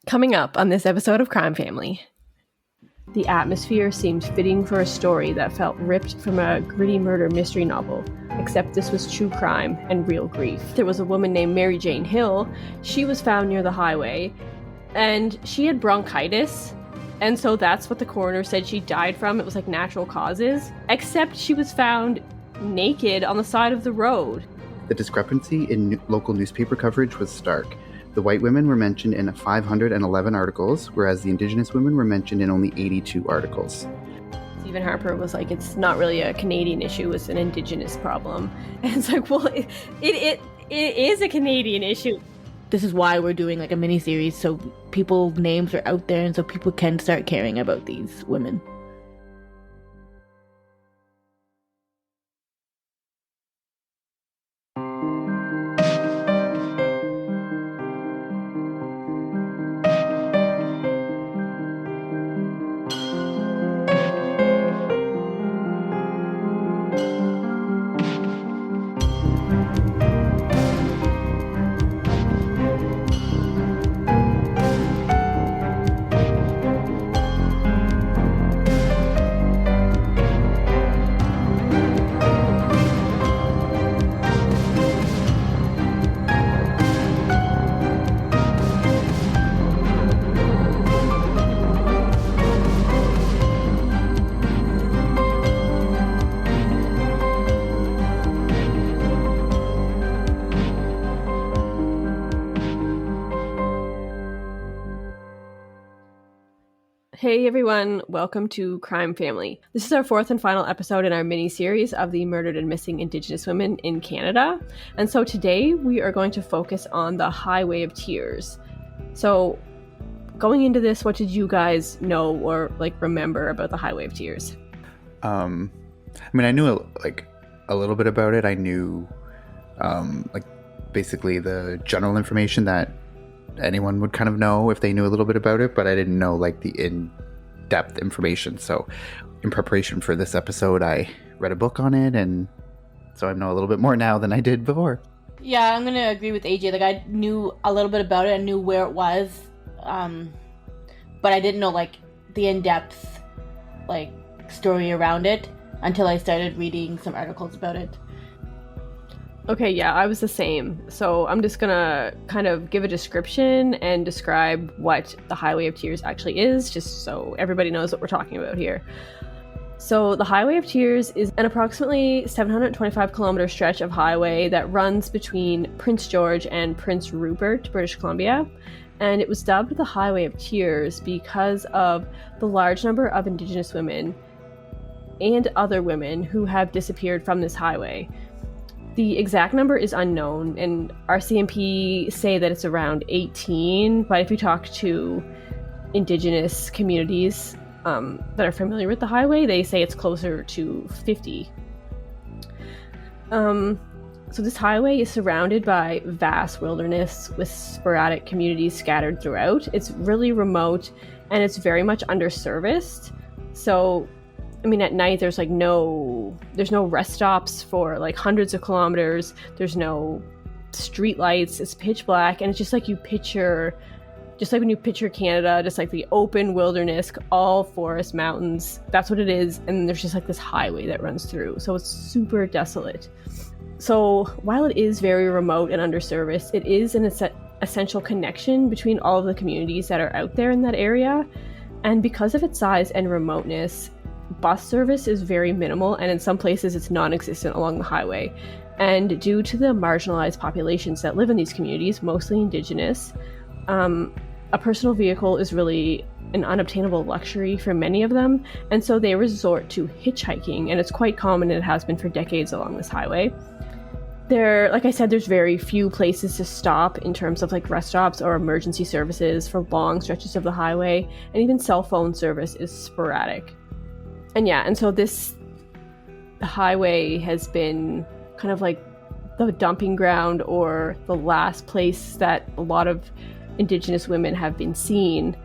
Coming up on this episode of Crime Family. The atmosphere seemed fitting for a story that felt ripped from a gritty murder mystery novel, except this was true crime and real grief. There was a woman named Mary Jane Hill. She was found near the highway, and she had bronchitis, and so that's what the coroner said she died from. It was like natural causes, except she was found naked on the side of the road. The discrepancy in local newspaper coverage was stark. The white women were mentioned in 511 articles, whereas the Indigenous women were mentioned in only 82 articles. Stephen Harper was like, it's not really a Canadian issue, it's an Indigenous problem. And it's like, well, it is a Canadian issue. This is why we're doing like a miniseries, so people's names are out there and so people can start caring about these women. Hey everyone, welcome to Crime Family. This is our fourth and final episode in our mini-series of the murdered and missing Indigenous women in Canada. And so today we are going to focus on the Highway of Tears. So going into this, what did you guys know or remember about the Highway of Tears? I knew a little bit about it. I knew basically the general information that anyone would kind of know if they knew a little bit about it, but I didn't know the in-depth information. So in preparation for this episode, I read a book on it, and so I know a little bit more now than I did before. Yeah, I'm gonna agree with AJ. I knew a little bit about it. I knew where it was, but I didn't know the in-depth story around it until I started reading some articles about it. Okay, yeah, I was the same. So I'm just gonna kind of give a description and describe what the Highway of Tears actually is, just so everybody knows what we're talking about here. So the Highway of Tears is an approximately 725 kilometer stretch of highway that runs between Prince George and Prince Rupert, British Columbia. And it was dubbed the Highway of Tears because of the large number of Indigenous women and other women who have disappeared from this highway. The exact number is unknown, and RCMP say that it's around 18, but if you talk to Indigenous communities that are familiar with the highway, they say it's closer to 50. So this highway is surrounded by vast wilderness with sporadic communities scattered throughout. It's really remote, and it's very much underserviced. So at night there's no rest stops for hundreds of kilometers. There's no street lights. It's pitch black, and it's just you picture, just when you picture Canada, just the open wilderness, all forest, mountains. That's what it is. And there's just this highway that runs through. So it's super desolate. So while it is very remote and underserviced, it is an essential connection between all of the communities that are out there in that area. And because of its size and remoteness, bus service is very minimal, and in some places it's non-existent along the highway. And due to the marginalized populations that live in these communities, mostly Indigenous, a personal vehicle is really an unobtainable luxury for many of them, and so they resort to hitchhiking, and it's quite common, and it has been for decades along this highway. Like I said, there's very few places to stop in terms of rest stops or emergency services for long stretches of the highway, and even cell phone service is sporadic. And so this highway has been kind of the dumping ground or the last place that a lot of Indigenous women have been seen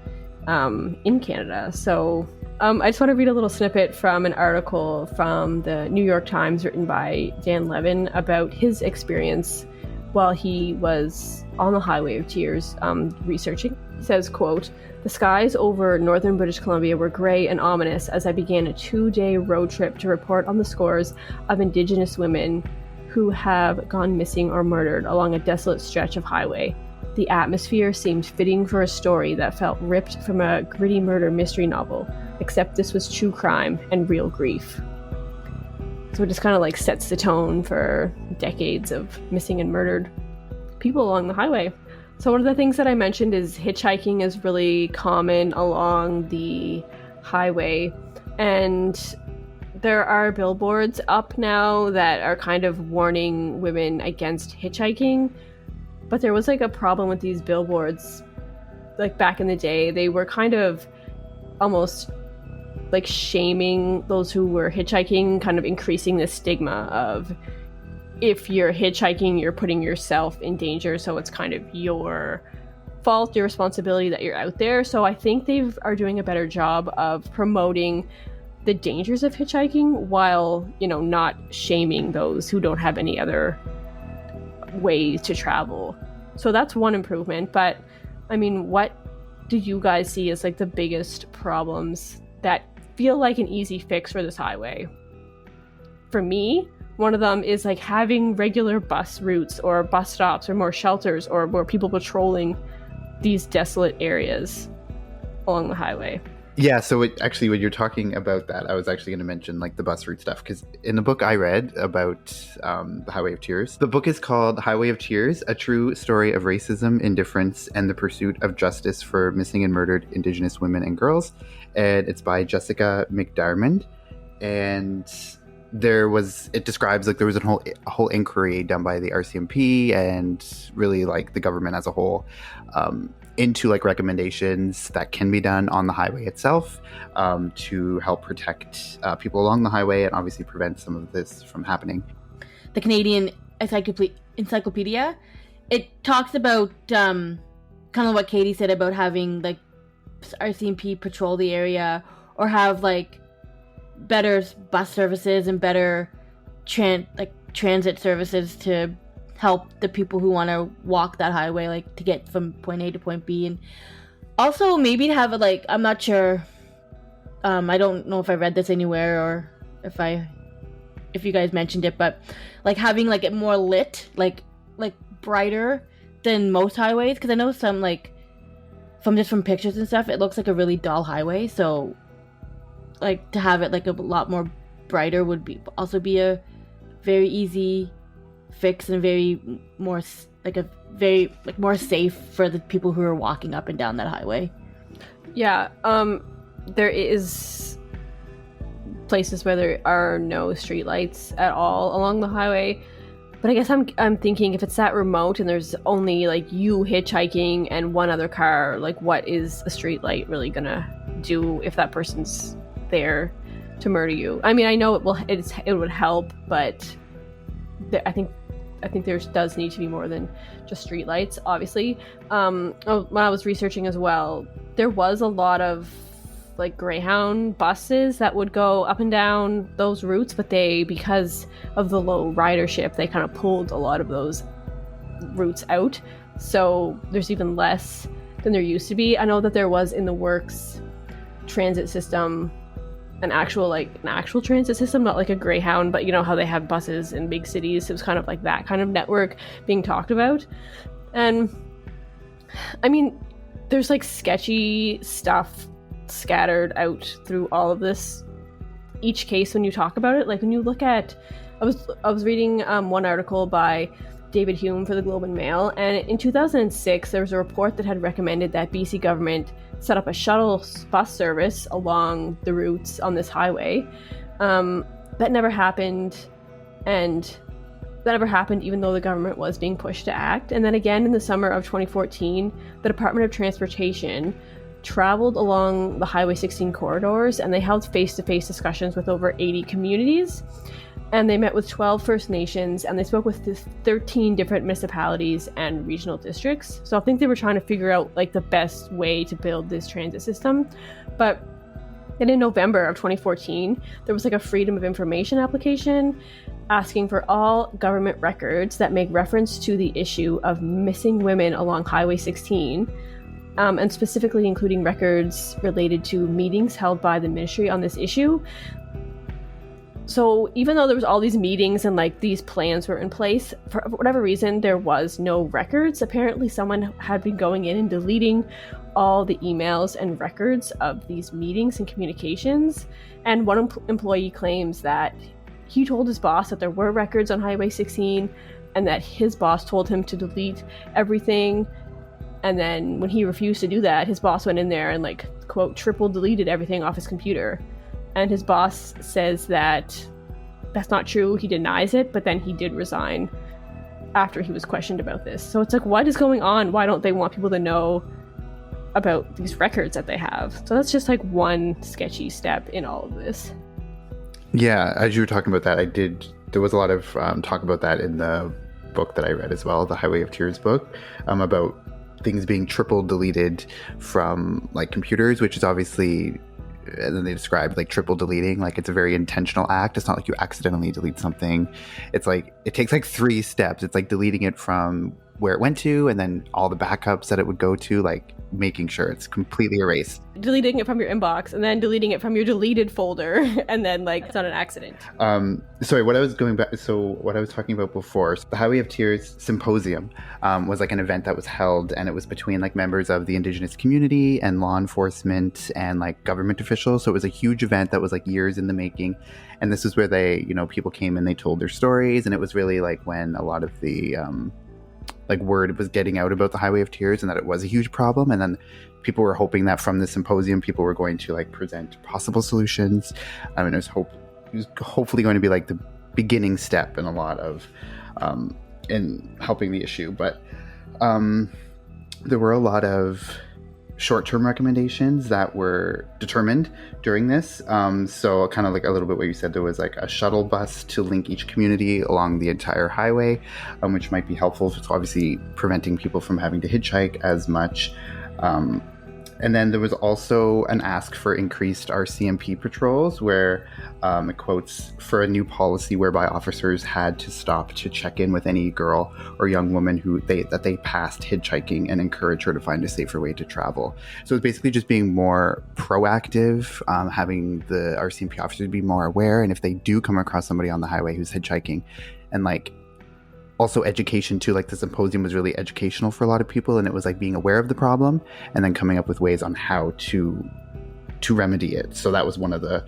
in Canada. So I just want to read a little snippet from an article from the New York Times written by Dan Levin about his experience while he was on the Highway of Tears researching. He says, quote, "The skies over northern British Columbia were grey and ominous as I began a 2-day road trip to report on the scores of Indigenous women who have gone missing or murdered along a desolate stretch of highway. The atmosphere seemed fitting for a story that felt ripped from a gritty murder mystery novel, except this was true crime and real grief." So it just kind of like sets the tone for decades of missing and murdered people along the highway. So one of the things that I mentioned is hitchhiking is really common along the highway, and there are billboards up now that are kind of warning women against hitchhiking. But there was like a problem with these billboards. Like back in the day, they were kind of almost like shaming those who were hitchhiking, kind of increasing the stigma of, if you're hitchhiking, you're putting yourself in danger, so it's kind of your fault, your responsibility that you're out there. So I think they are doing a better job of promoting the dangers of hitchhiking while, you know, not shaming those who don't have any other ways to travel. So that's one improvement. But I mean, what do you guys see as like the biggest problems that feel like an easy fix for this highway? For me, one of them is like having regular bus routes or bus stops or more shelters or more people patrolling these desolate areas along the highway. Yeah, so actually, when you're talking about that, I was actually going to mention like the bus route stuff, because in the book I read about the Highway of Tears, the book is called Highway of Tears, A True Story of Racism, Indifference, and the Pursuit of Justice for Missing and Murdered Indigenous Women and Girls, and it's by Jessica McDiarmid. And it describes like there was a whole inquiry done by the RCMP and really like the government as a whole into like recommendations that can be done on the highway itself to help protect people along the highway and obviously prevent some of this from happening. The Canadian Encyclopedia, it talks about kind of what Katie said about having like RCMP patrol the area or have like better bus services and better transit services to help the people who want to walk that highway, like to get from point A to point B. And also maybe to have a, like, I'm not sure, I don't know if I read this anywhere or if you guys mentioned it, but like having like it more lit, like brighter than most highways, because I know some, like from pictures and stuff, it looks like a really dull highway. So like to have it like a lot more brighter would also be a very easy fix and more safe for the people who are walking up and down that highway. Yeah, there is places where there are no streetlights at all along the highway. But I guess I'm thinking, if it's that remote and there's only like you hitchhiking and one other car, like what is a streetlight really gonna do if that person's there to murder you? I mean, I know it would help, but I think there does need to be more than just streetlights, obviously. When I was researching as well, there was a lot of like Greyhound buses that would go up and down those routes, but because of the low ridership, they kind of pulled a lot of those routes out. So there's even less than there used to be. I know that there was in the works transit system, an actual transit system, not like a Greyhound, but you know how they have buses in big cities. It was kind of like that kind of network being talked about. And I mean, there's like sketchy stuff scattered out through all of this, each case when you talk about it. Like when you look at, I was reading one article by David Hume for the Globe and Mail, and in 2006 there was a report that had recommended that BC government set up a shuttle bus service along the routes on this highway. That never happened, even though the government was being pushed to act. And then again in the summer of 2014, the Department of Transportation traveled along the Highway 16 corridors, and they held face-to-face discussions with over 80 communities. And they met with 12 First Nations, and they spoke with 13 different municipalities and regional districts. So I think they were trying to figure out like the best way to build this transit system. But then in November of 2014, there was like a Freedom of Information application asking for all government records that make reference to the issue of missing women along Highway 16 and specifically including records related to meetings held by the ministry on this issue. So even though there was all these meetings and like these plans were in place, for whatever reason, there was no records. Apparently someone had been going in and deleting all the emails and records of these meetings and communications. And one employee claims that he told his boss that there were records on Highway 16 and that his boss told him to delete everything. And then when he refused to do that, his boss went in there and like, quote, triple deleted everything off his computer. And his boss says that that's not true. He denies it, but then he did resign after he was questioned about this. So it's like, what is going on? Why don't they want people to know about these records that they have? So that's just like one sketchy step in all of this. Yeah, as you were talking about that, there was a lot of talk about that in the book that I read as well, the Highway of Tears book, about things being triple deleted from like computers, which is obviously, and then they described like triple deleting, like it's a very intentional act. It's not like you accidentally delete something. It's like, it takes like 3 steps. It's like deleting it from where it went to, and then all the backups that it would go to, like making sure it's completely erased. Deleting it from your inbox, and then deleting it from your deleted folder, and then like it's not an accident. Sorry, what I was talking about before, so the Highway of Tears Symposium was like an event that was held, and it was between like members of the Indigenous community and law enforcement and like government officials. So it was a huge event that was like years in the making. And this is where they, people came and they told their stories. And it was really like when a lot of the like word was getting out about the Highway of Tears and that it was a huge problem. And then people were hoping that from the symposium, people were going to like present possible solutions. I mean, it was hopefully going to be like the beginning step in a lot of in helping the issue. But there were a lot of short-term recommendations that were determined during this. So kind of like a little bit what you said, there was like a shuttle bus to link each community along the entire highway, which might be helpful. So obviously preventing people from having to hitchhike as much. And then there was also an ask for increased RCMP patrols where it quotes, for a new policy whereby officers had to stop to check in with any girl or young woman that they passed hitchhiking and encourage her to find a safer way to travel. So it's basically just being more proactive, having the RCMP officers be more aware. And if they do come across somebody on the highway who's hitchhiking, and like also education too, like the symposium was really educational for a lot of people, and it was like being aware of the problem and then coming up with ways on how to remedy it. So that was one of the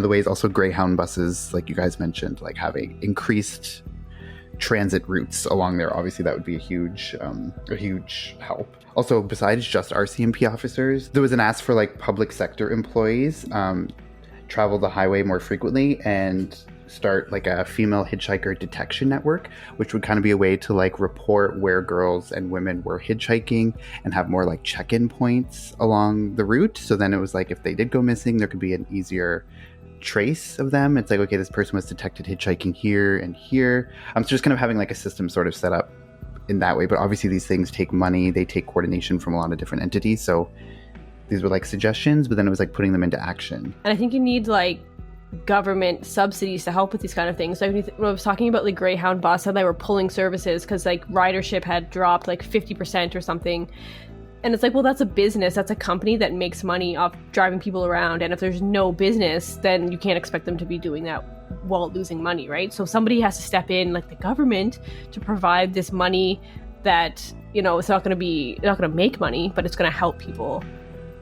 ways. Also Greyhound buses, like you guys mentioned, like having increased transit routes along there. Obviously that would be a huge help. Also, besides just RCMP officers, there was an ask for like public sector employees travel the highway more frequently and start like a female hitchhiker detection network, which would kind of be a way to like report where girls and women were hitchhiking and have more like check-in points along the route. So then it was like if they did go missing, there could be an easier trace of them. It's like, okay, this person was detected hitchhiking here and here. So just kind of having like a system sort of set up in that way. But obviously these things take money, they take coordination from a lot of different entities. So these were like suggestions, but then it was like putting them into action. And I think you need like government subsidies to help with these kind of things. So when I was talking about like Greyhound bus, how they were pulling services because like ridership had dropped like 50% or something. And it's like, well, that's a business. That's a company that makes money off driving people around. And if there's no business, then you can't expect them to be doing that while losing money, right? So somebody has to step in, like the government, to provide this money that, it's not going to make money, but it's going to help people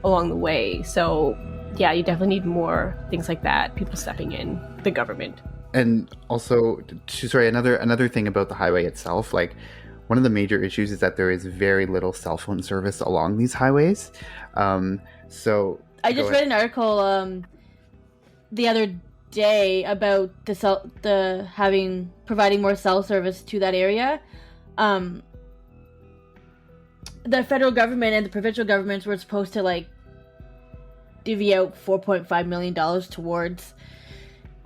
along the way. So yeah, you definitely need more things like that, people stepping in, the government. And also, another thing about the highway itself, like one of the major issues is that there is very little cell phone service along these highways. So I just read an article the other day about providing more cell service to that area. The federal government and the provincial governments were supposed to like divvy out $4.5 million towards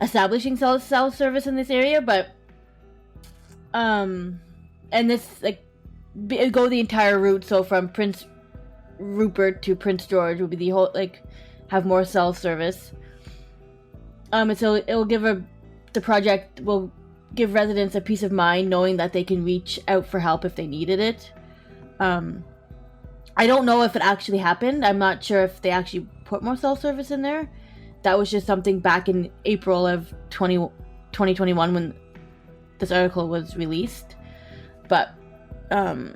establishing cell service in this area, but and this like it go the entire route, so from Prince Rupert to Prince George would be the whole, like, have more cell service. So it'll the project will give residents a peace of mind knowing that they can reach out for help if they needed it. I don't know if it actually happened. I'm not sure if they actually put more self-service in there. That was just something back in April of 2021 when this article was released. But I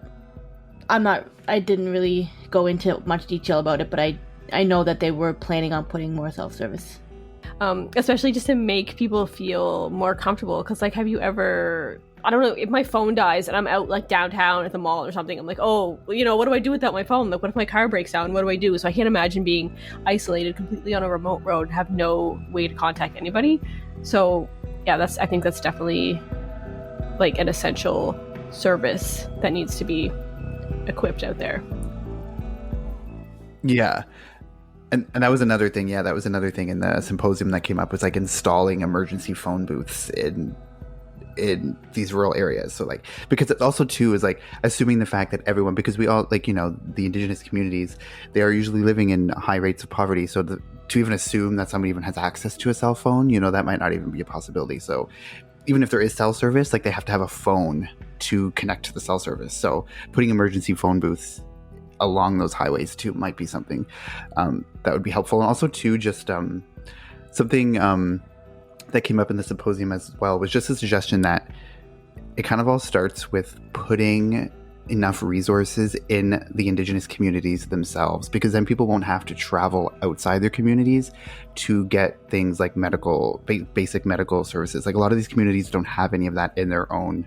didn't really go into much detail about it, but I know that they were planning on putting more self-service. Especially just to make people feel more comfortable. Because, like, have you ever... I don't know, if my phone dies and I'm out, like, downtown at the mall or something, I'm like, oh, you know, what do I do without my phone? Like, what if my car breaks down? What do I do? So I can't imagine being isolated completely on a remote road and have no way to contact anybody. So, yeah, I think that's definitely, like, an essential service that needs to be equipped out there. Yeah. And that was another thing. Yeah, that was another thing in the symposium that came up, was like installing emergency phone booths in these rural areas. So, like, because it's also too is like assuming the fact that everyone, because we all, like, you know, the indigenous communities, they are usually living in high rates of poverty. So to even assume that somebody even has access to a cell phone, you know, that might not even be a possibility. So even if there is cell service, like, they have to have a phone to connect to the cell service. So putting emergency phone booths along those highways too might be something that would be helpful. And also too, just something that came up in the symposium as well was just a suggestion that it kind of all starts with putting enough resources in the indigenous communities themselves, because then people won't have to travel outside their communities to get things like basic medical services. Like, a lot of these communities don't have any of that in their own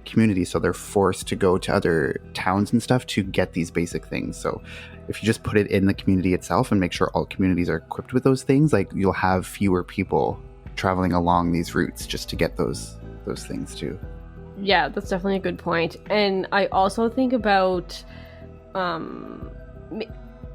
community, so they're forced to go to other towns and stuff to get these basic things. So if you just put it in the community itself and make sure all communities are equipped with those things, like, you'll have fewer people traveling along these routes just to get those things too. Yeah, that's definitely a good point. And I also think about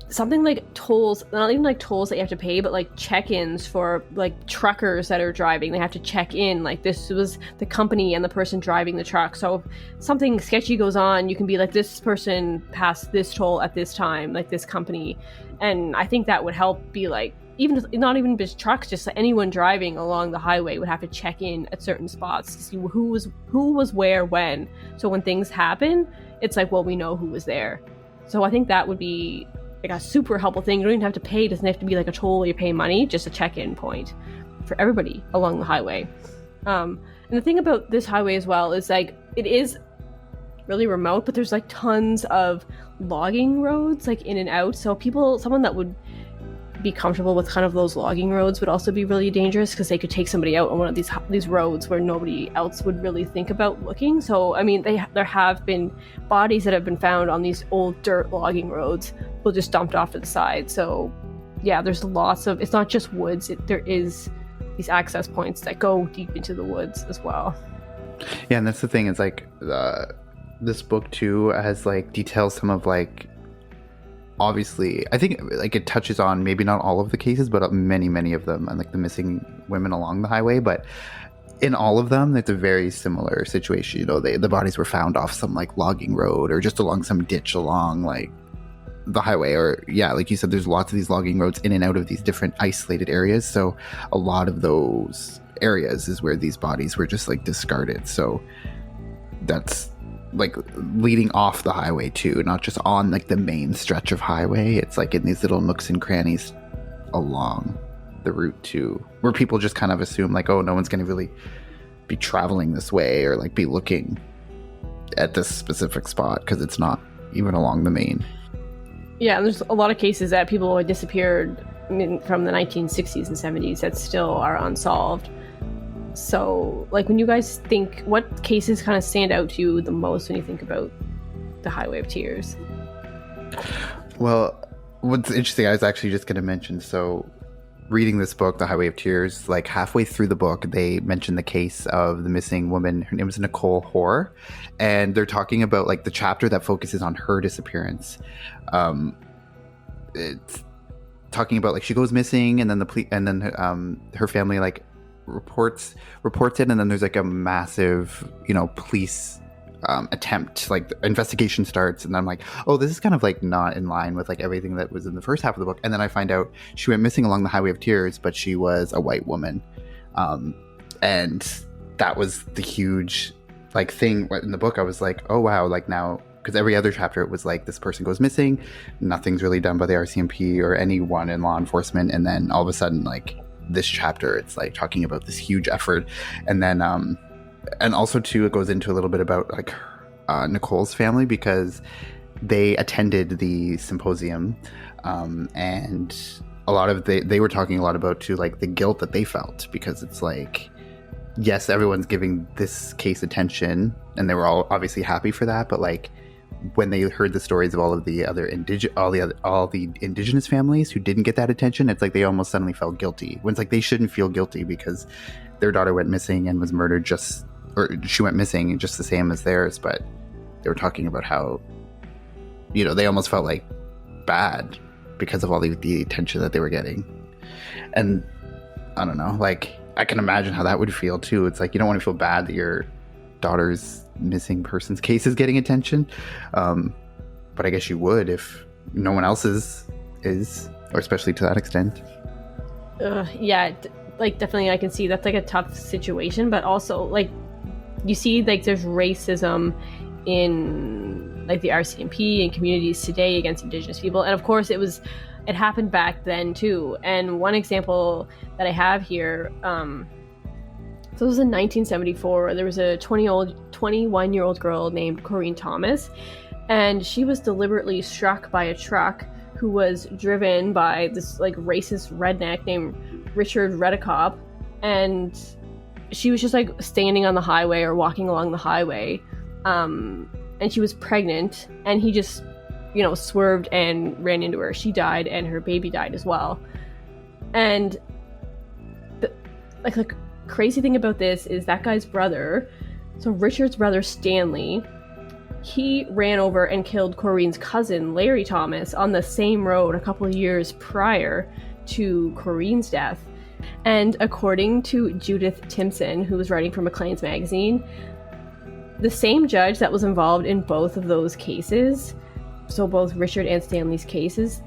something like tolls, not even like tolls that you have to pay, but like check-ins for like truckers that are driving. They have to check in, like, this was the company and the person driving the truck. So if something sketchy goes on, you can be like, this person passed this toll at this time, like this company. And I think that would help be like, even not even just trucks, just anyone driving along the highway would have to check in at certain spots to see who was where when. So when things happen, it's like, well, we know who was there. So I think that would be like a super helpful thing. You don't even have to pay. It doesn't have to be like a toll where you pay money, just a check-in point for everybody along the highway. And the thing about this highway as well is, like, it is really remote, but there's like tons of logging roads, like, in and out. So someone that would be comfortable with kind of those logging roads would also be really dangerous, because they could take somebody out on one of these roads where nobody else would really think about looking. So I mean, there have been bodies that have been found on these old dirt logging roads, people just dumped off to the side. So yeah, there's lots of, it's not just woods, there is these access points that go deep into the woods as well. Yeah, and that's the thing, it's like this book too has like details some of, like, obviously, I think, like, it touches on maybe not all of the cases, but many of them, and like the missing women along the highway. But in all of them, it's a very similar situation. You know, the bodies were found off some like logging road or just along some ditch along like the highway. Or yeah, like you said, there's lots of these logging roads in and out of these different isolated areas. So a lot of those areas is where these bodies were just like discarded. So that's like leading off the highway too, not just on like the main stretch of highway. It's like in these little nooks and crannies along the route too, where people just kind of assume like, oh, no one's going to really be traveling this way or like be looking at this specific spot because it's not even along the main. Yeah, there's a lot of cases that people had disappeared from the 1960s and 70s that still are unsolved. So, like, when you guys think, what cases kind of stand out to you the most when you think about the Highway of Tears? Well, what's interesting, I was actually just going to mention, so reading this book, The Highway of Tears, like halfway through the book, they mention the case of the missing woman. Her name was Nicole Hoare, and they're talking about like the chapter that focuses on her disappearance. It's talking about like she goes missing, and then her family like reports it, and then there's like a massive, police attempt, like the investigation starts, and I'm like, oh, this is kind of like not in line with like everything that was in the first half of the book. And then I find out she went missing along the Highway of Tears, but she was a white woman, and that was the huge like thing in the book. I was like, oh wow, like now, because every other chapter it was like this person goes missing, nothing's really done by the RCMP or anyone in law enforcement, and then all of a sudden, like this chapter, it's like talking about this huge effort, and then and also too, it goes into a little bit about like Nicole's family, because they attended the symposium, and a lot of they were talking a lot about too, like the guilt that they felt, because it's like, yes, everyone's giving this case attention, and they were all obviously happy for that. But like when they heard the stories of all of the other all the Indigenous families who didn't get that attention, it's like they almost suddenly felt guilty. When it's like they shouldn't feel guilty because their daughter went missing and was murdered or she went missing just the same as theirs. But they were talking about how, you know, they almost felt like bad because of all the attention that they were getting. And I don't know, like I can imagine how that would feel too. It's like you don't want to feel bad that your daughter's missing person's case is getting attention, but I guess you would if no one else's is, or especially to that extent. Yeah, like definitely I can see that's like a tough situation, but also like you see like there's racism in like the RCMP and communities today against Indigenous people, and of course it happened back then too. And one example that I have here, so it was in 1974. There was a 21-year-old girl named Corrine Thomas, and she was deliberately struck by a truck who was driven by this like racist redneck named Richard Redekop, and she was just like standing on the highway or walking along the highway, and she was pregnant, and he just, you know, swerved and ran into her. She died, and her baby died as well. And the crazy thing about this is that guy's brother, so Richard's brother Stanley, he ran over and killed Corrine's cousin Larry Thomas on the same road a couple of years prior to Corrine's death. And according to Judith Timpson, who was writing for Maclean's magazine, the same judge that was involved in both of those cases, so both Richard and Stanley's cases,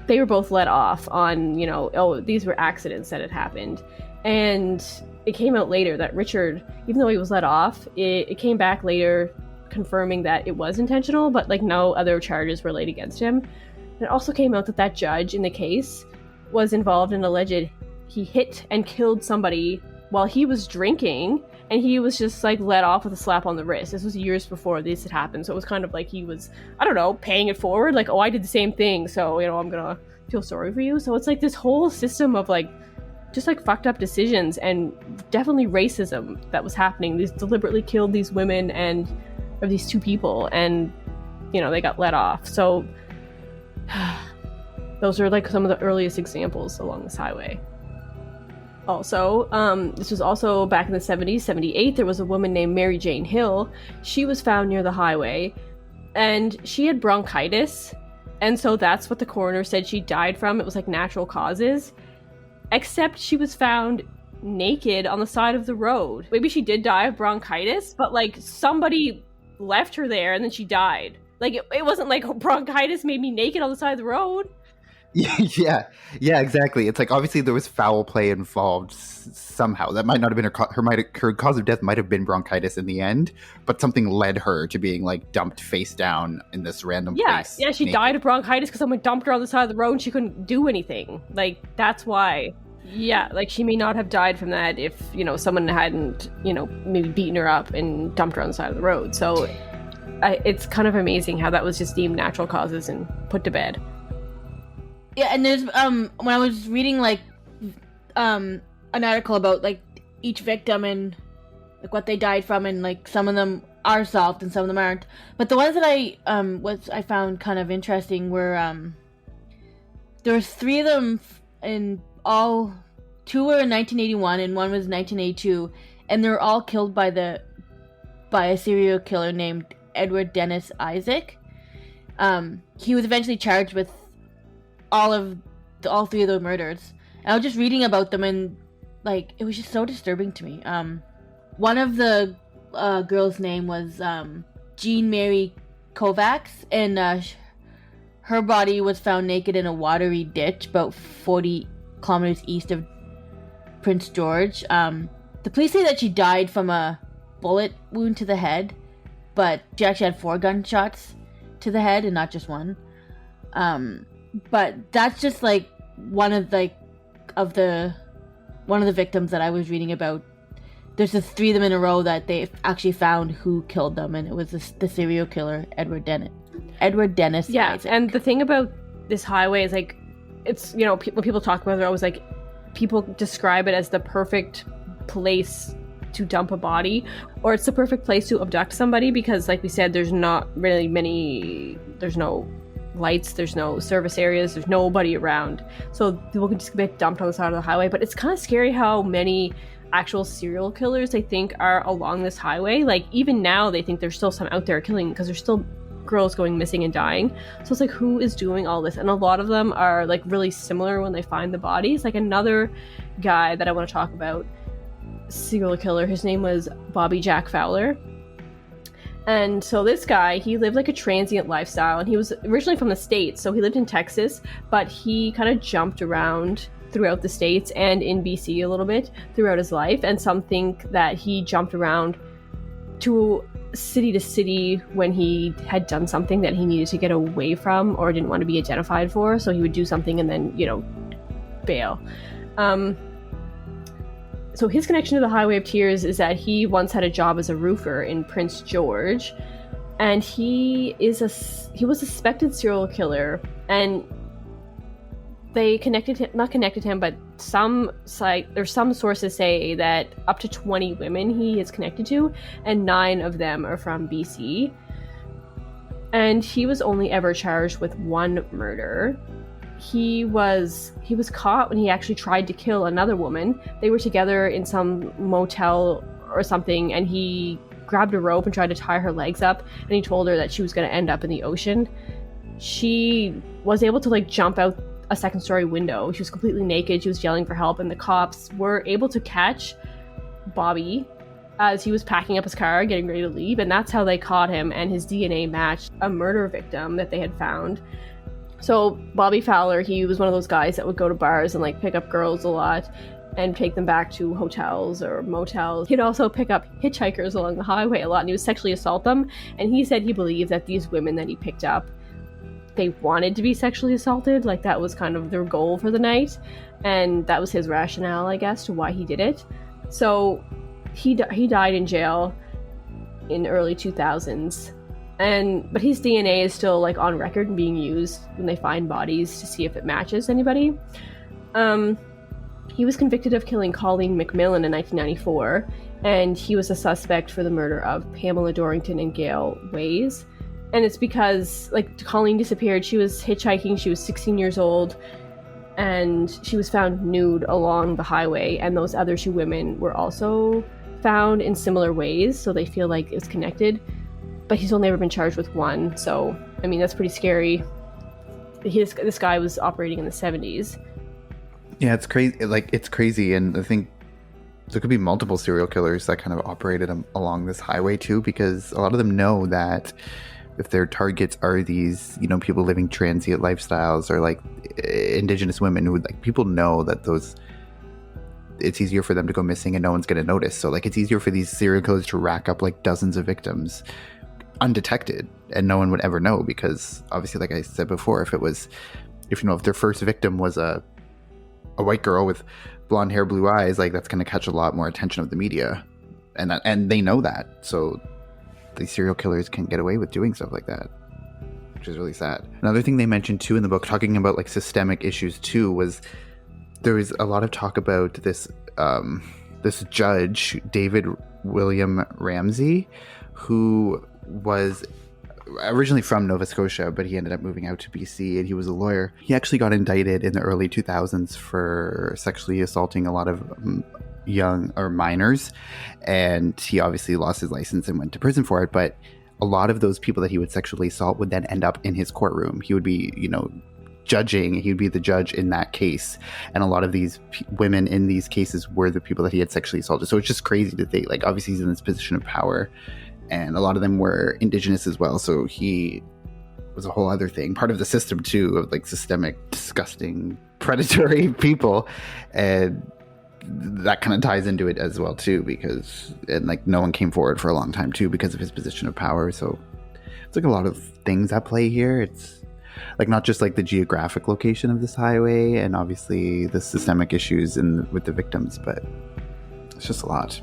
they were both let off on, you know, oh, these were accidents that had happened. And it came out later that Richard, even though he was let off, it came back later confirming that it was intentional, but like no other charges were laid against him. And it also came out that that judge in the case was involved in alleged he hit and killed somebody while he was drinking, and he was just like let off with a slap on the wrist. This was years before this had happened, so it was kind of like he was, I don't know, paying it forward, like, oh, I did the same thing, so, you know, I'm gonna feel sorry for you. So it's like this whole system of like just like fucked up decisions and definitely racism that was happening. These deliberately killed these women and or these two people, and you know, they got let off. So those are like some of the earliest examples along this highway. Also, this was also back in the 70s, 78, there was a woman named Mary Jane Hill. She was found near the highway, and she had bronchitis, and so that's what the coroner said she died from. It was like natural causes, except she was found naked on the side of the road. Maybe she did die of bronchitis, but like somebody left her there and then she died. Like it wasn't like bronchitis made me naked on the side of the road. Yeah, exactly. It's like obviously there was foul play involved somehow. That might not have been her cause of death might have been bronchitis in the end, but something led her to being like dumped face down in this random place. Yeah, she died of bronchitis because someone dumped her on the side of the road and she couldn't do anything. Like that's why. Yeah, like she may not have died from that if, you know, someone hadn't, you know, maybe beaten her up and dumped her on the side of the road. So it's kind of amazing how that was just deemed natural causes and put to bed. Yeah, and there's when I was reading like an article about like each victim and like what they died from, and like some of them are solved and some of them aren't. But the ones that I found kind of interesting were there was 3 of them, and all 2 were in 1981 and 1 was 1982, and they were all killed by a serial killer named Edward Dennis Isaac. He was eventually charged with all 3 of those murders. And I was just reading about them, and like it was just so disturbing to me. One of the girls' name was Jean Mary Kovacs, and her body was found naked in a watery ditch about 40 kilometers east of Prince George. The police say that she died from a bullet wound to the head, but she actually had 4 gunshots to the head and not just one. But that's just like one of the victims that I was reading about. There's just 3 of them in a row that they actually found who killed them, and it was the serial killer Edward Dennis. Yeah, Isaac. and the thing about this highway is like, it's, you know, when people talk about it, they're always like, people describe it as the perfect place to dump a body, or it's the perfect place to abduct somebody, because like we said, there's not really there's no lights, there's no service areas, there's nobody around, so people can just get dumped on the side of the highway. But it's kind of scary how many actual serial killers they think are along this highway. Like even now they think there's still some out there killing, because there's still girls going missing and dying. So it's like, who is doing all this? And a lot of them are like really similar when they find the bodies. Like another guy that I want to talk about, serial killer, his name was Bobby Jack Fowler. And so this guy, he lived like a transient lifestyle, and he was originally from the States, so he lived in Texas, but he kind of jumped around throughout the States and in BC a little bit throughout his life. And some think that he jumped around to city when he had done something that he needed to get away from or didn't want to be identified for, so he would do something and then, you know, bail. So his connection to the Highway of Tears is that he once had a job as a roofer in Prince George, and he was a suspected serial killer, and they not connected him, but some sources say that up to 20 women he is connected to, and 9 of them are from BC. And he was only ever charged with 1 murder. He was caught when he actually tried to kill another woman. They were together in some motel or something, and he grabbed a rope and tried to tie her legs up, and he told her that she was going to end up in the ocean. She was able to like jump out a 2nd-story window. She was completely naked. She was yelling for help, and the cops were able to catch Bobby as he was packing up his car, getting ready to leave, and that's how they caught him, and his DNA matched a murder victim that they had found. So Bobby Fowler, he was one of those guys that would go to bars and like pick up girls a lot and take them back to hotels or motels. He'd also pick up hitchhikers along the highway a lot, and he would sexually assault them. And he said he believed that these women that he picked up, they wanted to be sexually assaulted, like that was kind of their goal for the night, and that was his rationale, I guess, to why he did it. So he died in jail in early 2000s, but his DNA is still like on record and being used when they find bodies to see if it matches anybody. He was convicted of killing Colleen McMillan in 1994, and he was a suspect for the murder of Pamela Dorrington and Gail Ways. And it's because, like, Colleen disappeared. She was hitchhiking. She was 16 years old, and she was found nude along the highway. And those other 2 women were also found in similar ways, so they feel like it's connected. But he's only ever been charged with 1. So, I mean, that's pretty scary. This guy was operating in the 70s. Yeah, it's crazy. Like, it's crazy, and I think there could be multiple serial killers that kind of operated along this highway too, because a lot of them know that if their targets are these, you know, people living transient lifestyles or like Indigenous women who, like, people know that it's easier for them to go missing and no one's going to notice. So like, it's easier for these serial killers to rack up like dozens of victims undetected, and no one would ever know, because obviously, like I said before, if their first victim was a white girl with blonde hair, blue eyes, like that's going to catch a lot more attention of the media, and they know that. So these serial killers can get away with doing stuff like that, which is really sad. Another thing they mentioned too in the book, talking about like systemic issues too, was there was a lot of talk about this judge, David William Ramsey, who was originally from Nova Scotia, but he ended up moving out to BC, and he was a lawyer. He actually got indicted in the early 2000s for sexually assaulting a lot of young or minors, and he obviously lost his license and went to prison for it. But a lot of those people that he would sexually assault would then end up in his courtroom. He would be, you know, judging. He would be the judge in that case, and a lot of these women in these cases were the people that he had sexually assaulted. So it's just crazy to think, like, obviously he's in this position of power, and a lot of them were Indigenous as well, so he was a whole other thing, part of the system too, of like systemic, disgusting, predatory people. And that kind of ties into it as well too, because like no one came forward for a long time too because of his position of power. So it's like a lot of things at play here. It's like not just like the geographic location of this highway and obviously the systemic issues with the victims, but it's just a lot.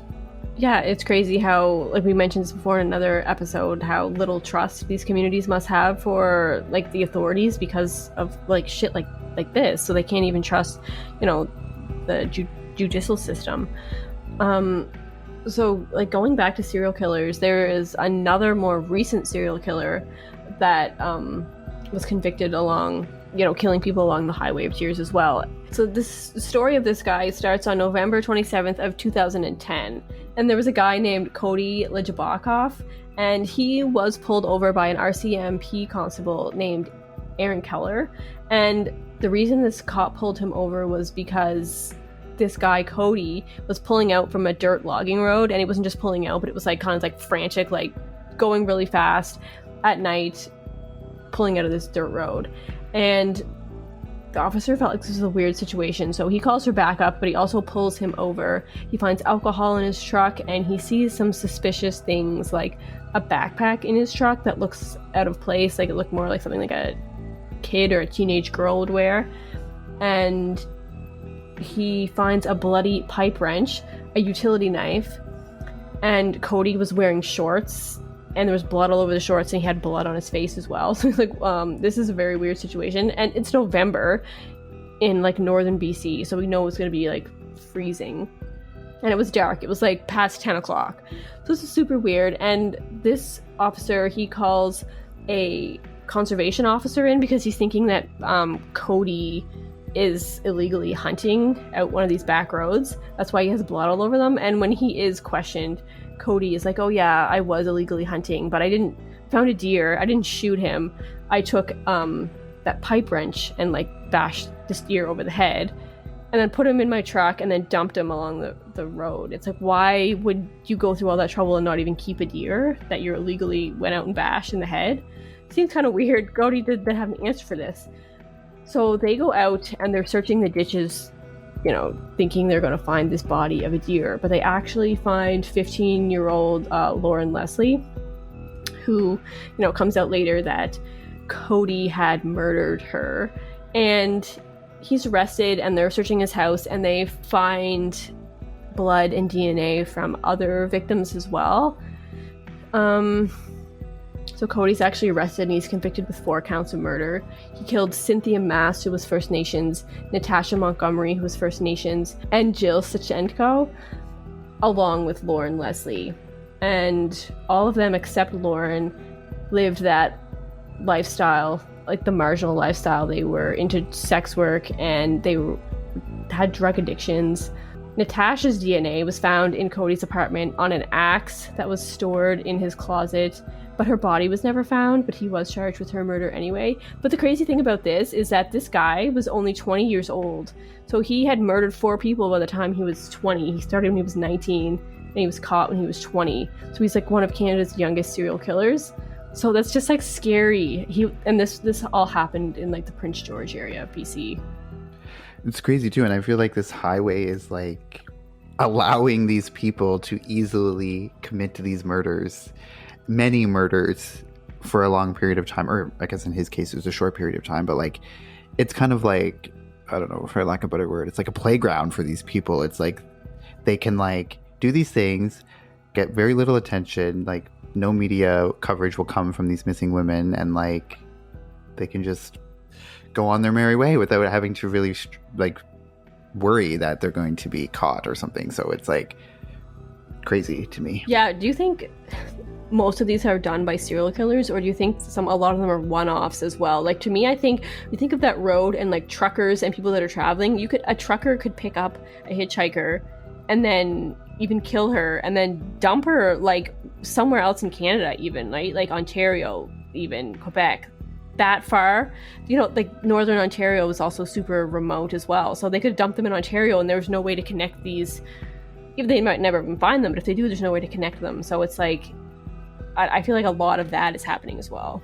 Yeah, it's crazy how, like we mentioned this before in another episode, how little trust these communities must have for like the authorities because of like shit like this. So they can't even trust, the judicial system. So like going back to serial killers, there is another more recent serial killer that was convicted along, killing people along the Highway of Tears as well. So this story of this guy starts on November 27th of 2010. And there was a guy named Cody Lejabakov, and he was pulled over by an RCMP constable named Aaron Keller. And the reason this cop pulled him over was because this guy, Cody, was pulling out from a dirt logging road, and he wasn't just pulling out, but it was like kind of like frantic, like going really fast at night, pulling out of this dirt road. And the officer felt like this was a weird situation, so he calls for backup, but he also pulls him over. He finds alcohol in his truck, and he sees some suspicious things, like a backpack in his truck that looks out of place, like it looked more like something like a kid or a teenage girl would wear. And he finds a bloody pipe wrench, a utility knife, and Cody was wearing shorts, and there was blood all over the shorts, and he had blood on his face as well. So he's like, this is a very weird situation. And it's November in like northern BC, so we know it's gonna be like freezing. And it was dark. It was like past 10 o'clock. So this is super weird. And this officer, he calls a conservation officer in because he's thinking that Cody is illegally hunting out one of these back roads. That's why he has blood all over them. And when he is questioned, Cody is like, oh yeah, I was illegally hunting, but I found a deer. I didn't shoot him. I took that pipe wrench and like bashed this deer over the head and then put him in my truck and then dumped him along the road. It's like, why would you go through all that trouble and not even keep a deer that you illegally went out and bashed in the head? Seems kind of weird. Cody didn't have an answer for this. So they go out and they're searching the ditches, thinking they're going to find this body of a deer, but they actually find 15-year-old Lauren Leslie, who, comes out later that Cody had murdered her. And he's arrested, and they're searching his house, and they find blood and DNA from other victims as well. So Cody's actually arrested, and he's convicted with 4 counts of murder. He killed Cynthia Mast, who was First Nations, Natasha Montgomery, who was First Nations, and Jill Sachenko, along with Lauren Leslie. And all of them, except Lauren, lived that lifestyle, like the marginal lifestyle. They were into sex work, and they had drug addictions. Natasha's DNA was found in Cody's apartment on an axe that was stored in his closet, but her body was never found, but he was charged with her murder anyway. But the crazy thing about this is that this guy was only 20 years old. So he had murdered 4 people by the time he was 20. He started when he was 19, and he was caught when he was 20. So he's like one of Canada's youngest serial killers. So that's just like scary. This all happened in like the Prince George area of BC. It's crazy too, and I feel like this highway is like allowing these people to easily commit to these murders, many murders, for a long period of time. Or I guess in his case it was a short period of time, but like it's kind of like, I don't know, for lack of a better word, it's like a playground for these people. It's like they can like do these things, get very little attention, like no media coverage will come from these missing women, and like they can just go on their merry way without having to really like worry that they're going to be caught or something. So it's like crazy to me. Yeah, do you think most of these are done by serial killers, or do you think a lot of them are one-offs as well? Like, to me, I think you think of that road and like truckers and people that are traveling, a trucker could pick up a hitchhiker and then even kill her and then dump her like somewhere else in Canada, even like Ontario, even Quebec, that far. Like northern Ontario is also super remote as well, so they could dump them in Ontario, and there's no way to connect these. Even they might never even find them, but if they do, there's no way to connect them. So it's like I feel like a lot of that is happening as well.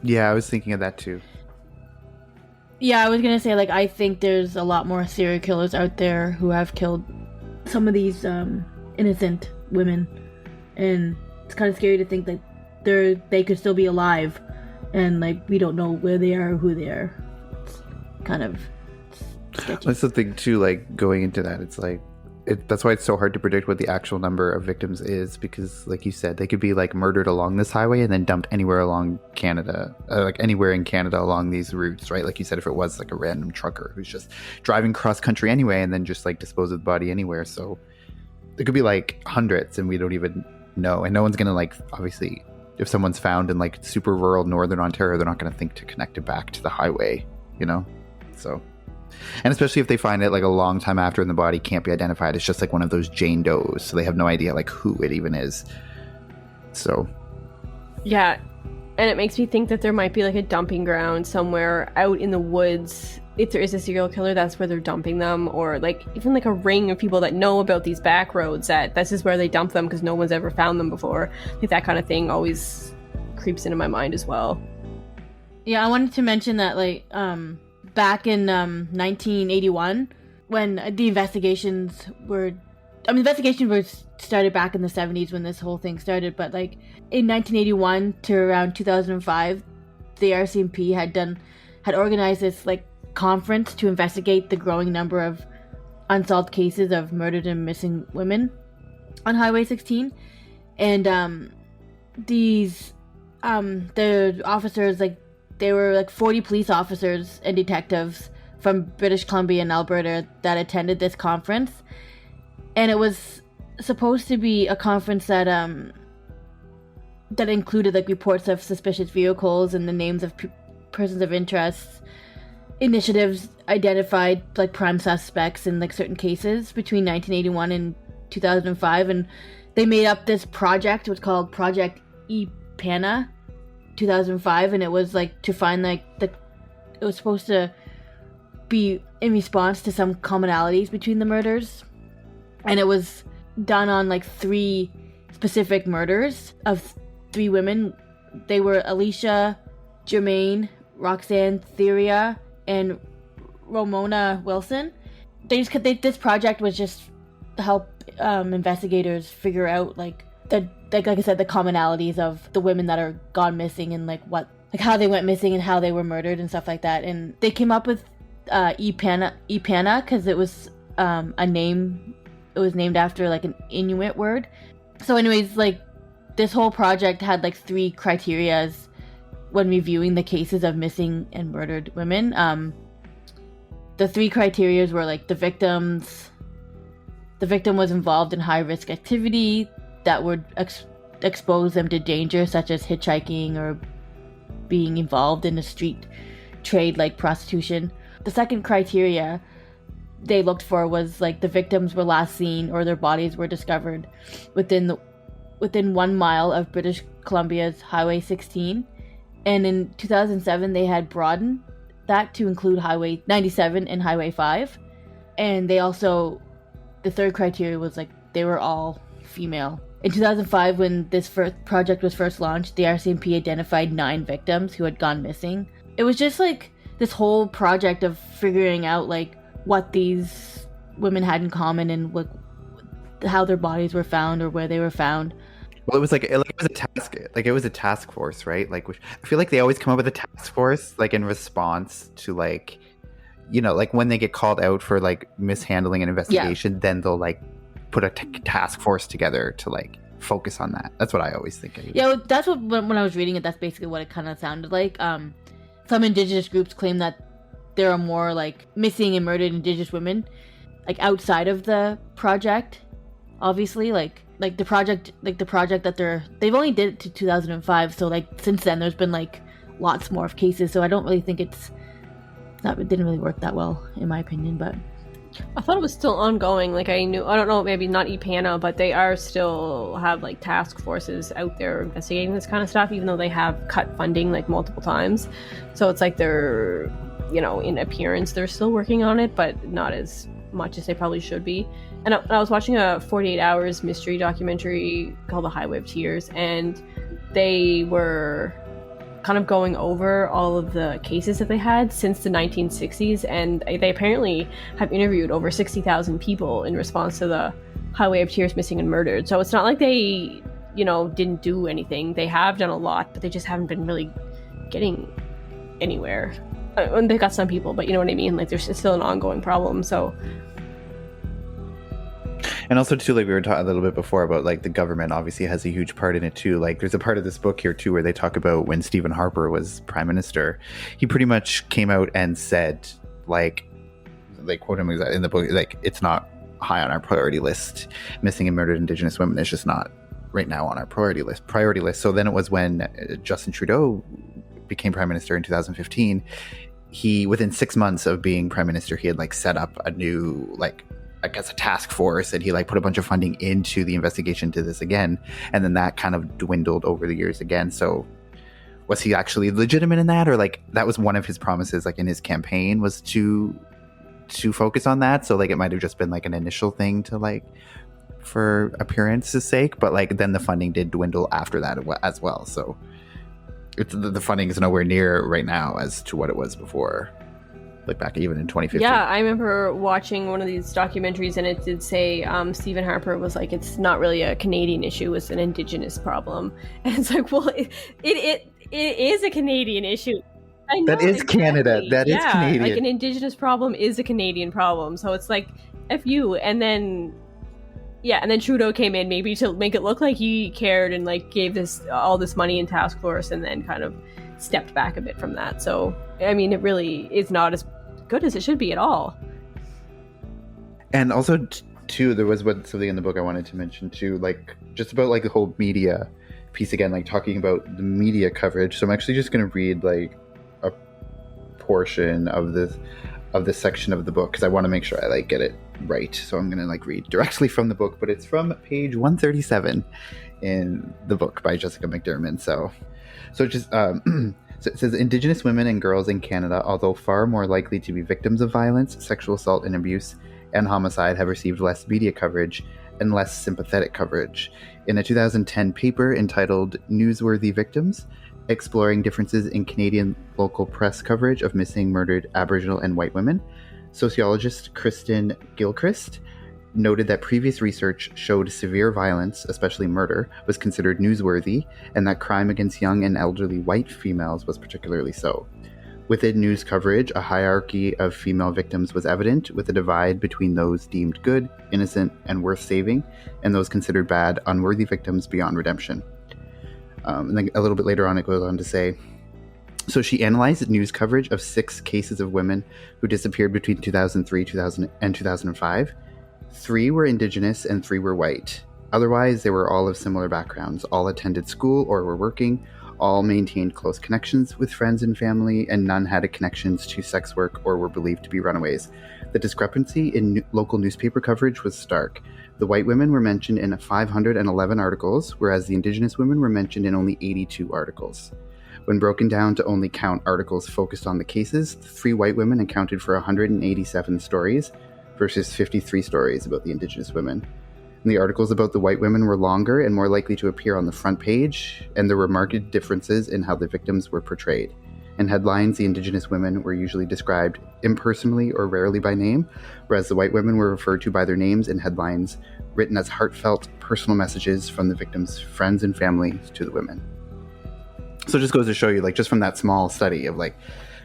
Yeah, I was thinking of that too. Yeah, I was gonna say, like, I think there's a lot more serial killers out there who have killed some of these innocent women, and it's kind of scary to think that they could still be alive, and like we don't know where they are or who they are. It's kind of sketchy. That's the thing too, like going into that, it's like that's why it's so hard to predict what the actual number of victims is, because like you said, they could be like murdered along this highway and then dumped anywhere along Canada, like anywhere in Canada along these routes, right? Like you said, if it was like a random trucker who's just driving cross country anyway and then just like dispose of the body anywhere. So there could be like hundreds and we don't even know, and no one's gonna, like, obviously if someone's found in like super rural northern Ontario, they're not gonna think to connect it back to the highway, you know? So, and especially if they find it like a long time after and the body can't be identified, it's just like one of those Jane Does, so they have no idea like who it even is. So Yeah, and it makes me think that there might be like a dumping ground somewhere out in the woods. If there is a serial killer, that's where they're dumping them, or like even like a ring of people that know about these back roads that this is where they dump them because no one's ever found them before. I think that kind of thing always creeps into my mind as well. Yeah, I wanted to mention that, like, back in 1981, when the investigations were started back in the 70s when this whole thing started, but like in 1981 to around 2005, the RCMP had organized this like conference to investigate the growing number of unsolved cases of murdered and missing women on Highway 16, and the officers, like, they were like 40 police officers and detectives from British Columbia and Alberta that attended this conference, and it was supposed to be a conference that included like reports of suspicious vehicles and the names of persons of interest, initiatives identified like prime suspects in like certain cases between 1981 and 2005, and they made up this project. It was called Project EPANA 2005, and it was like to find like it was supposed to be in response to some commonalities between the murders, and it was done on like 3 specific murders of 3 women. They were Alicia, Germaine, Roxanne Theria, and Ramona Wilson. This project was just to help investigators figure out like like I said, the commonalities of the women that are gone missing, and like how they went missing and how they were murdered and stuff like that. And they came up with EPANA because it was a name. It was named after like an Inuit word. So anyways, like this whole project had like 3 criterias when reviewing the cases of missing and murdered women. The 3 criterias were like the victim was involved in high risk activity that would expose them to danger, such as hitchhiking or being involved in a street trade like prostitution. The second criteria they looked for was like the victims were last seen or their bodies were discovered within 1 mile of British Columbia's Highway 16. And in 2007 they had broadened that to include Highway 97 and Highway 5. And they also, the third criteria was like they were all female. In 2005, when this project was first launched, the RCMP identified 9 victims who had gone missing. It was just like this whole project of figuring out like what these women had in common and what, how their bodies were found or where they were found. Well, it was it was a task force, right? Like, I feel like they always come up with a task force like in response to like, you know, like when they get called out for like mishandling an investigation, then they'll like put a task force together to like focus on that. That's what I always think. Yeah, that's what, when I was reading it, that's basically what it kind of sounded like. Some Indigenous groups claim that there are more like missing and murdered Indigenous women like outside of the project. Obviously, like the project that they've only did it to 2005, so like since then there's been like lots more of cases. So I don't really think it didn't really work that well in my opinion. But I thought it was still ongoing. Like I don't know, maybe not EPANA, but they are still have like task forces out there investigating this kind of stuff, even though they have cut funding like multiple times. So it's like they're, you know, in appearance they're still working on it, but not as much as they probably should be. And I was watching a 48 Hours mystery documentary called The Highway of Tears, and they were kind of going over all of the cases that they had since the 1960s, and they apparently have interviewed over 60,000 people in response to the Highway of Tears missing and murdered. So it's not like they, didn't do anything. They have done a lot, but they just haven't been really getting anywhere. And they got some people, but you know what I mean? Like, it's still an ongoing problem, so... And also, too, like we were talking a little bit before about, like, the government obviously has a huge part in it, too. Like, there's a part of this book here, too, where they talk about when Stephen Harper was prime minister. He pretty much came out and said, like quote him in the book, like, it's not high on our priority list. Missing and murdered Indigenous women is just not right now on our priority list. So then it was when Justin Trudeau became prime minister in 2015. He, within 6 months of being prime minister, he had, like, set up a new, like, I guess, a task force, and he, like, put a bunch of funding into the investigation to this again, and then that kind of dwindled over the years again. So was he actually legitimate in that, or, like, that was one of his promises, like, in his campaign, was to focus on that? So, like, it might have just been, like, an initial thing to, like, for appearance's sake, but, like, then the funding did dwindle after that as well. So the funding is nowhere near right now as to what it was before, like back even in 2015. Yeah, I remember watching one of these documentaries, and it did say Stephen Harper was like, it's not really a Canadian issue, it's an Indigenous problem. And it's like, well, it is a Canadian issue. I know, that is exactly. Canada. That is Canadian. Like, an Indigenous problem is a Canadian problem. So it's like, F you. And then Trudeau came in maybe to make it look like he cared and, like, gave all this money in task force, and then kind of stepped back a bit from that. So, I mean, it really is not as good as it should be at all. And also, too, there was something in the book I wanted to mention, too, like, just about, like, the whole media piece again, like, talking about the media coverage. So I'm actually just going to read, like, a portion of this section of the book, because I want to make sure I, like, get it right. So I'm going to, like, read directly from the book, but it's from page 137 in the book by Jessica McDermott. So just so it says, Indigenous women and girls in Canada, although far more likely to be victims of violence, sexual assault and abuse, and homicide, have received less media coverage and less sympathetic coverage. In a 2010 paper entitled Newsworthy Victims, exploring differences in Canadian local press coverage of missing, murdered Aboriginal and white women, sociologist Kristen Gilchrist noted that previous research showed severe violence, especially murder, was considered newsworthy, and that crime against young and elderly white females was particularly so. Within news coverage, a hierarchy of female victims was evident, with a divide between those deemed good, innocent, and worth saving, and those considered bad, unworthy victims beyond redemption. And then a little bit later on, it goes on to say, so she analyzed news coverage of 6 cases of women who disappeared between 2003 and 2005. 3 were Indigenous and 3 were white. Otherwise, they were all of similar backgrounds, all attended school or were working, all maintained close connections with friends and family, and none had connections to sex work or were believed to be runaways. The discrepancy in local newspaper coverage was stark. The white women were mentioned in 511 articles, whereas the Indigenous women were mentioned in only 82 articles. When broken down to only count articles focused on the cases, the 3 white women accounted for 187 stories versus 53 stories about the Indigenous women. And the articles about the white women were longer and more likely to appear on the front page, and there were marked differences in how the victims were portrayed. In headlines, the Indigenous women were usually described impersonally or rarely by name, whereas the white women were referred to by their names in headlines, written as heartfelt, personal messages from the victims' friends and family to the women. So it just goes to show you, like, just from that small study of, like,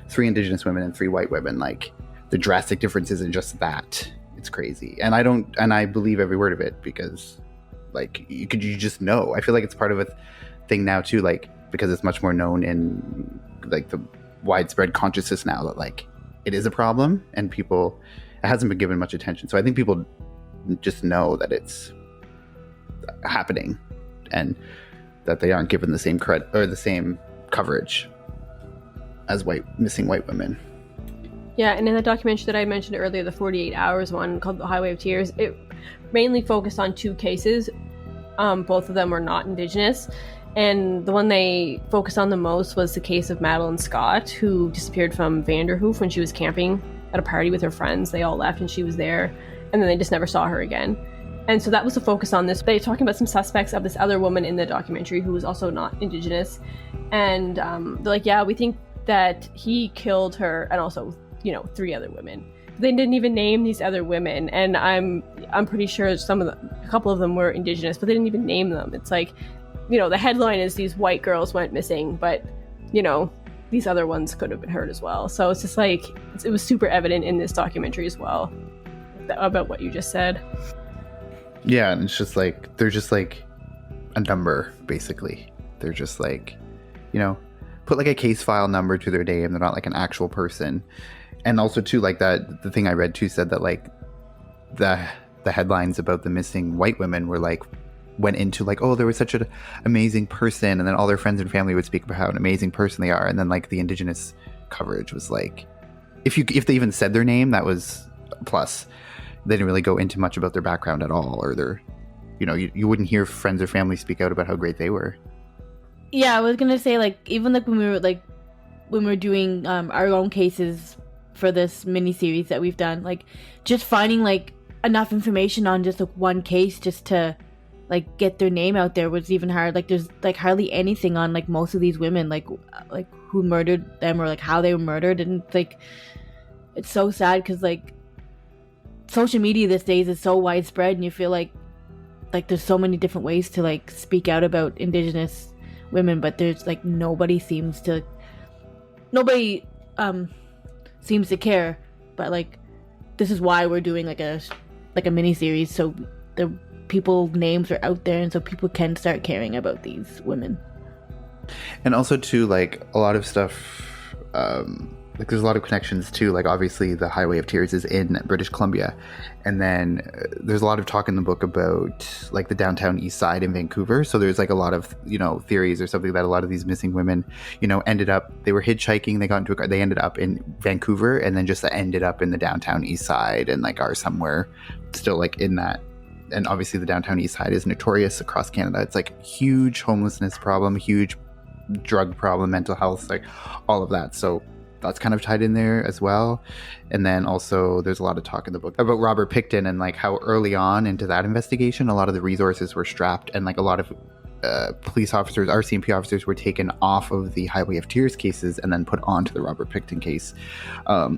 3 Indigenous women and 3 white women, like, the drastic differences in just that. It's crazy. And I believe every word of it, because, like, you just know. I feel like it's part of a thing now too, like, because it's much more known in, like, the widespread consciousness now that, like, it is a problem, and it hasn't been given much attention. So I think people just know that it's happening, and that they aren't given the same credit or the same coverage as missing white women. Yeah, and in the documentary that I mentioned earlier, the 48 Hours one called The Highway of Tears, it mainly focused on 2 cases. Both of them were not Indigenous. And the one they focused on the most was the case of Madeline Scott, who disappeared from Vanderhoof when she was camping at a party with her friends. They all left and she was there, and then they just never saw her again. And so that was the focus on this. They're talking about some suspects of this other woman in the documentary who was also not Indigenous. And they're like, yeah, we think that he killed her and also, 3 other women. They didn't even name these other women. And I'm pretty sure a couple of them were Indigenous, but they didn't even name them. It's like, the headline is these white girls went missing, but, these other ones could have been hurt as well. So it's just like, it was super evident in this documentary as well about what you just said. Yeah, and it's just like, they're just like a number, basically. They're just like, put like a case file number to their name. They're not like an actual person. And also too, like that, the thing I read too said that like the headlines about the missing white women were like, went into like, oh, there was such an amazing person, and then all their friends and family would speak about how an amazing person they are, and then like the Indigenous coverage was like, if they even said their name, that was a plus. They didn't really go into much about their background at all, or their, you wouldn't hear friends or family speak out about how great they were. Yeah, I was gonna say, like, even like when we were doing our own cases for this miniseries that we've done, like just finding like enough information on just like one case just to like get their name out there was even hard. Like there's like hardly anything on like most of these women, like who murdered them or like how they were murdered, and like it's so sad because like social media these days is so widespread, and you feel like there's so many different ways to like speak out about Indigenous women, but there's like nobody seems to care. But like this is why we're doing like a mini series, so the people names are out there and so people can start caring about these women. And also too, like a lot of stuff, like there's a lot of connections too, like obviously the Highway of Tears is in British Columbia, and then there's a lot of talk in the book about like the downtown east side in Vancouver. So there's like a lot of theories or something that a lot of these missing women they were hitchhiking, they got into a car, they ended up in Vancouver, and then just ended up in the downtown east side and like are somewhere still like in that. And obviously the downtown east side is notorious across Canada. It's like huge homelessness problem, huge drug problem, mental health, like all of that. So that's kind of tied in there as well. And then also there's a lot of talk in the book about Robert Pickton and like how early on into that investigation, a lot of the resources were strapped, and like a lot of police officers, RCMP officers were taken off of the Highway of Tears cases and then put onto the Robert Pickton case.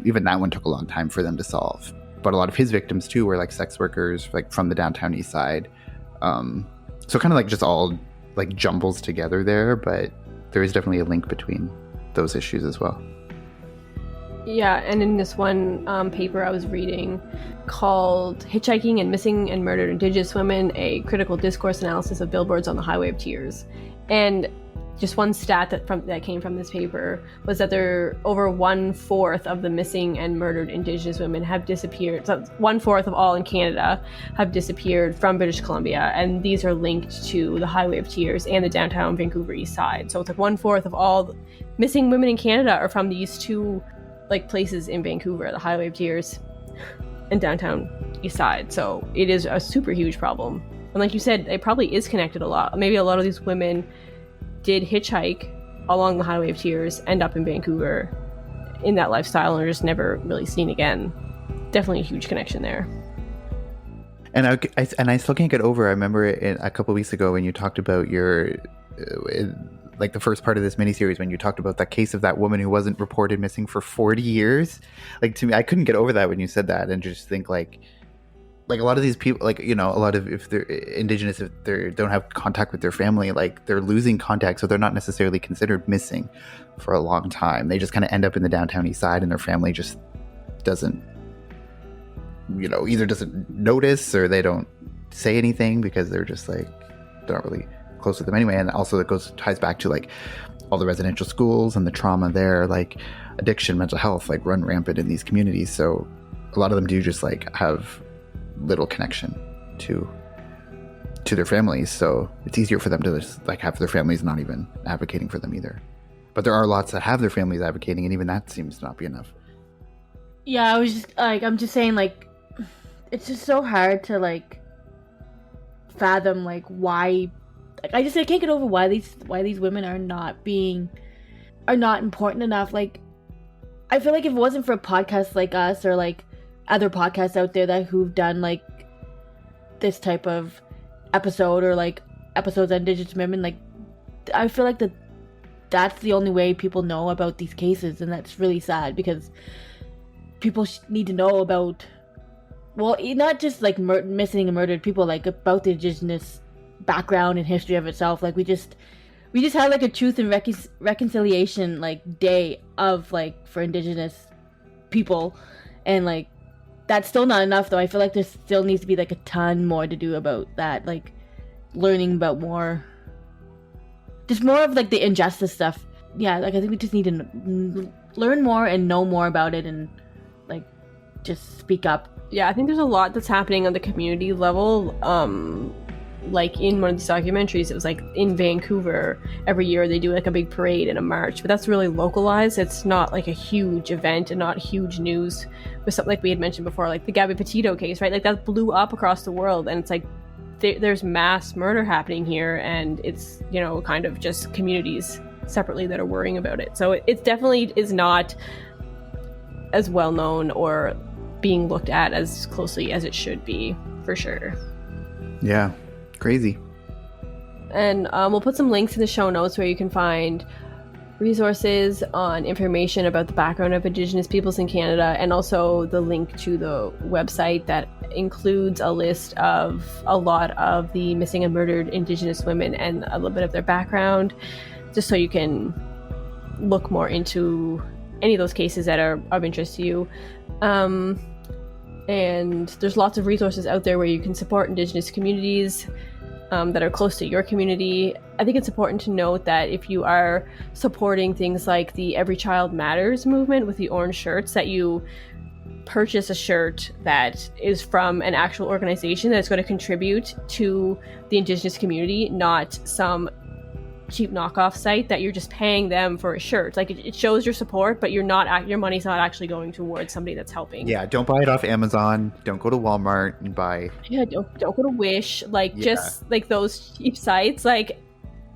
Even that one took a long time for them to solve. But a lot of his victims too were like sex workers, like from the downtown east side. So kind of like just all like jumbles together there, but there is definitely a link between those issues as well. Yeah, and in this one paper I was reading called Hitchhiking and Missing and Murdered Indigenous Women, a Critical Discourse Analysis of Billboards on the Highway of Tears. And just one stat that came from this paper was that there over 1/4 of the missing and murdered Indigenous women have disappeared. So 1/4 of all in Canada have disappeared from British Columbia, and these are linked to the Highway of Tears and the downtown Vancouver east side. So it's like 1/4 of all missing women in Canada are from these two like places in Vancouver, the Highway of Tears and downtown east side. So it is a super huge problem. And like you said, it probably is connected a lot. Maybe a lot of these women did hitchhike along the Highway of Tears, end up in Vancouver in that lifestyle, and are just never really seen again. Definitely a huge connection there. And I still can't get over. I remember a couple of weeks ago when you talked about your, like the first part of this miniseries, when you talked about that case of that woman who wasn't reported missing for 40 years. Like to me, I couldn't get over that when you said that, and just think like a lot of these people, like, a lot of, if they're Indigenous, if they don't have contact with their family, like they're losing contact, so they're not necessarily considered missing for a long time. They just kind of end up in the downtown east side, and their family just doesn't, either doesn't notice or they don't say anything because they're just like, they're not really close with them anyway. And also it ties back to like all the residential schools and the trauma there, like addiction, mental health, like run rampant in these communities. So a lot of them do just like have little connection to their families, so it's easier for them to just like have their families not even advocating for them either. But there are lots that have their families advocating, and even that seems to not be enough. Yeah, I was just like, I'm just saying, like, it's just so hard to like fathom like why, like, I can't get over why these women are not important enough. Like, I feel like if it wasn't for podcasts like us or like other podcasts out there who've done like this type of episode or like episodes on Indigenous women, like I feel like that's the only way people know about these cases, and that's really sad because people need to know about, well, not just like missing and murdered people, like about the Indigenous background and history of itself. Like we just had like a truth and reconciliation like day of like for Indigenous people, and like that's still not enough though. I feel like there still needs to be like a ton more to do about that, like learning about more, just more of like the injustice stuff. Yeah, like I think we just need to learn more and know more about it and like just speak up. Yeah, I think there's a lot that's happening on the community level. Like in one of these documentaries, it was like in Vancouver every year they do like a big parade and a march, but that's really localized. It's not like a huge event and not huge news. With something like we had mentioned before, like the Gabby Petito case, right? Like that blew up across the world, and it's like there's mass murder happening here, and it's, you know, kind of just communities separately that are worrying about it. So it definitely is not as well known or being looked at as closely as it should be, for sure. Yeah. Crazy. And we'll put some links in the show notes where you can find resources on information about the background of Indigenous peoples in Canada, and also the link to the website that includes a list of a lot of the missing and murdered Indigenous women and a little bit of their background, just so you can look more into any of those cases that are of interest to you. And there's lots of resources out there where you can support Indigenous communities that are close to your community. I think it's important to note that if you are supporting things like the Every Child Matters movement with the orange shirts, that you purchase a shirt that is from an actual organization that's going to contribute to the Indigenous community, not some cheap knockoff site that you're just paying them for a shirt. Like it shows your support, but your money's not actually going towards somebody that's helping. Yeah, don't buy it off Amazon. Don't go to Walmart and buy. Yeah, don't go to Wish. Like just like those cheap sites. Like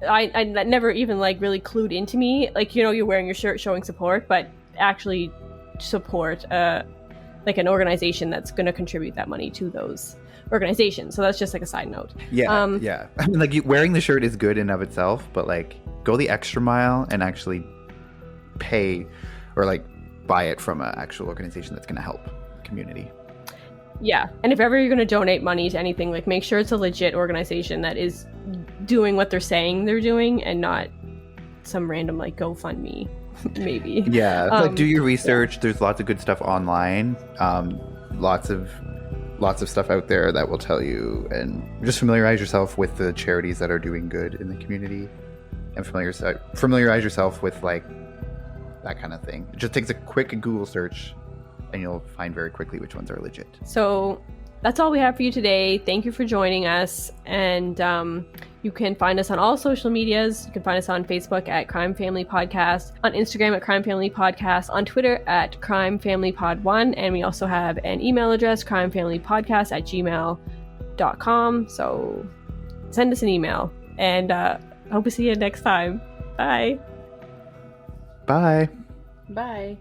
I never even like really clued into me. Like, you know, you're wearing your shirt showing support, but actually support like an organization that's going to contribute that money to those organizations. So that's just like a side note. Yeah, yeah. I mean, like wearing the shirt is good in of itself, but like go the extra mile and actually pay or like buy it from an actual organization that's going to help the community. Yeah, and if ever you're going to donate money to anything, like make sure it's a legit organization that is doing what they're saying they're doing, and not some random like GoFundMe. Maybe. Yeah, like do your research. Yeah. There's lots of good stuff online. Lots of stuff out there that will tell you, and just familiarize yourself with the charities that are doing good in the community, and familiarize yourself with like that kind of thing. It just takes a quick Google search and you'll find very quickly which ones are legit. So that's all we have for you today. Thank you for joining us, and you can find us on all social medias. You can find us on Facebook at Crime Family Podcast, on Instagram at Crime Family Podcast, on Twitter at Crime Family Pod 1, and we also have an email address, crimefamilypodcast@gmail.com. So send us an email, and hope to see you next time. Bye. Bye. Bye.